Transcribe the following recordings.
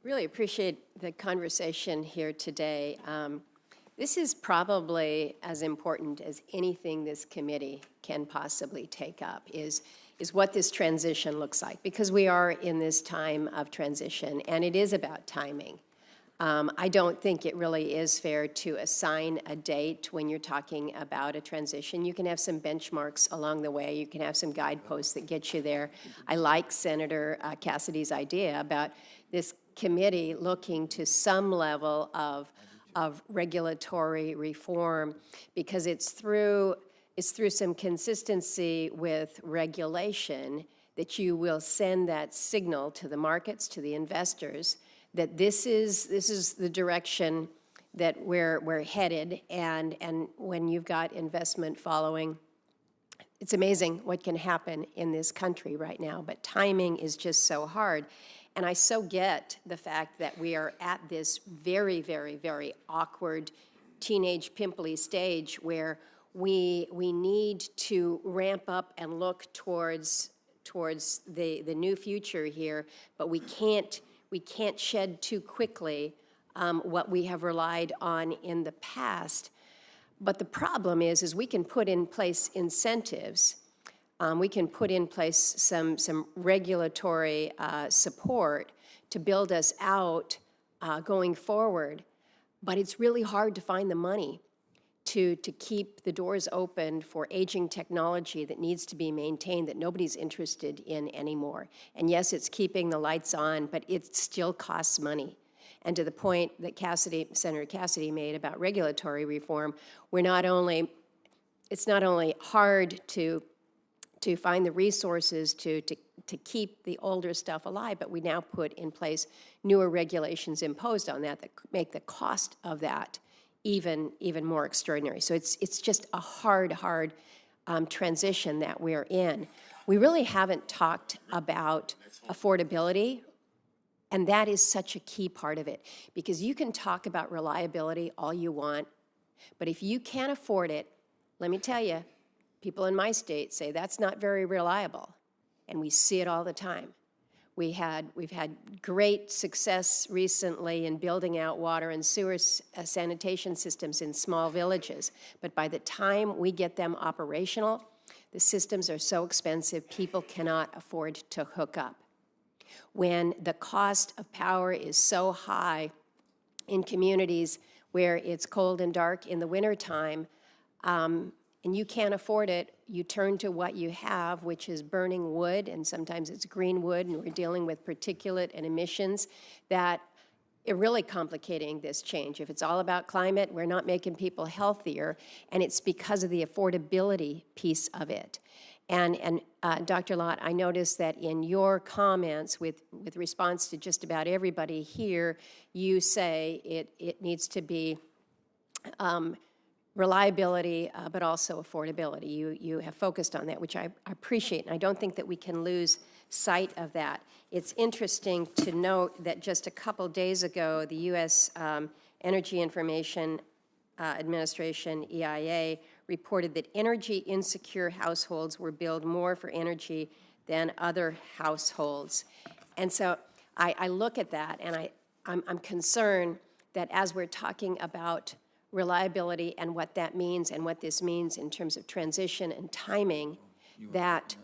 Really appreciate the conversation here today. This is probably as important as anything this committee can possibly take up, is what this transition looks like, because we are in this time of transition, and it is about timing. I don't think it really is fair to assign a date when you're talking about a transition. You can have some benchmarks along the way. You can have some guideposts that get you there. I like Senator Cassidy's idea about this committee looking to some level of regulatory reform, because it's through some consistency with regulation that you will send that signal to the markets, to the investors, that this is the direction that we're headed, and when you've got investment following, it's amazing what can happen in this country right now, but timing is just so hard. And I so get the fact that we are at this very, very, very awkward teenage pimply stage where we need to ramp up and look towards the new future here, but we can't shed too quickly what we have relied on in the past. But the problem is we can put in place incentives. We can put in place some regulatory support to build us out going forward. But it's really hard to find the money to keep the doors open for aging technology that needs to be maintained, that nobody's interested in anymore. And yes, it's keeping the lights on, but it still costs money. And to the point that Senator Cassidy made about regulatory reform, it's not only hard to find the resources to keep the older stuff alive, but we now put in place newer regulations imposed on that make the cost of that even more extraordinary. So it's just a hard transition that we're in. We really haven't talked about affordability, and that is such a key part of it, because you can talk about reliability all you want, but if you can't afford it, let me tell you, people in my state say that's not very reliable, and we see it all the time. We've had great success recently in building out water and sewer sanitation systems in small villages, but by the time we get them operational, the systems are so expensive, people cannot afford to hook up. When the cost of power is so high in communities where it's cold and dark in the wintertime, and you can't afford it, you turn to what you have, which is burning wood, and sometimes it's green wood, and we're dealing with particulate and emissions that are really complicating this change. If it's all about climate, we're not making people healthier, and it's because of the affordability piece of it. And Dr. Lott, I noticed that in your comments with response to just about everybody here, you say it needs to be reliability, but also affordability. You have focused on that, which I appreciate, and I don't think that we can lose sight of that. It's interesting to note that just a couple days ago, the U.S. Energy Information Administration, EIA, reported that energy insecure households were billed more for energy than other households. And so I look at that, and I'm concerned that as we're talking about reliability and what that means and what this means in terms of transition and timing, that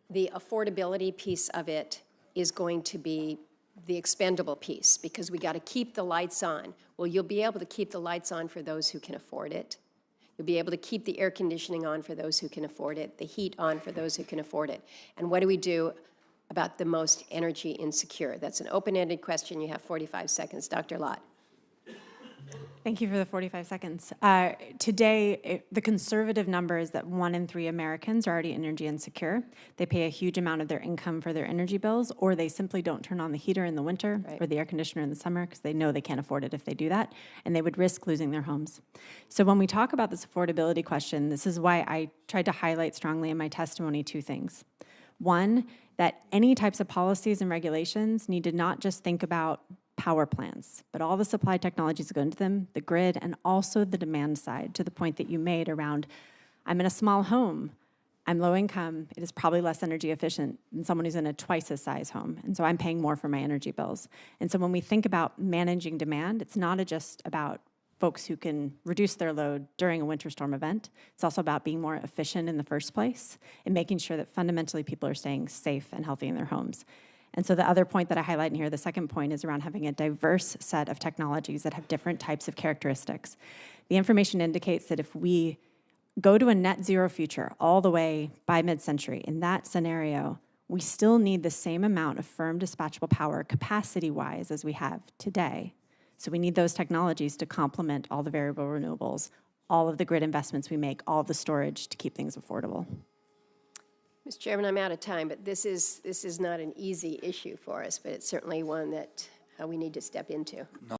the affordability piece of it is going to be the expendable piece, because we got to keep the lights on. Well, you'll be able to keep the lights on for those who can afford it. You'll be able to keep the air conditioning on for those who can afford it, the heat on for those who can afford it. And what do we do about the most energy insecure? That's an open-ended question. You have 45 seconds. Dr. Lott. Thank you for the 45 seconds. Today, the conservative number is that 1 in 3 Americans are already energy insecure. They pay a huge amount of their income for their energy bills, or they simply don't turn on the heater in the winter or the air conditioner in the summer because they know they can't afford it if they do that, and they would risk losing their homes. So when we talk about this affordability question, this is why I tried to highlight strongly in my testimony 2 things. One, that any types of policies and regulations need to not just think about power plants, but all the supply technologies that go into them, the grid, and also the demand side, to the point that you made around, I'm in a small home. I'm low income, it is probably less energy efficient than someone who's in a twice the size home. And so I'm paying more for my energy bills. And so when we think about managing demand, it's not just about folks who can reduce their load during a winter storm event. It's also about being more efficient in the first place and making sure that fundamentally people are staying safe and healthy in their homes. And so the other point that I highlight in here, the second point, is around having a diverse set of technologies that have different types of characteristics. The information indicates that if we go to a net zero future all the way by mid-century, in that scenario, we still need the same amount of firm dispatchable power capacity-wise as we have today. So we need those technologies to complement all the variable renewables, all of the grid investments we make, all of the storage to keep things affordable. Mr. Chairman, I'm out of time, but this is not an easy issue for us, but it's certainly one that we need to step into.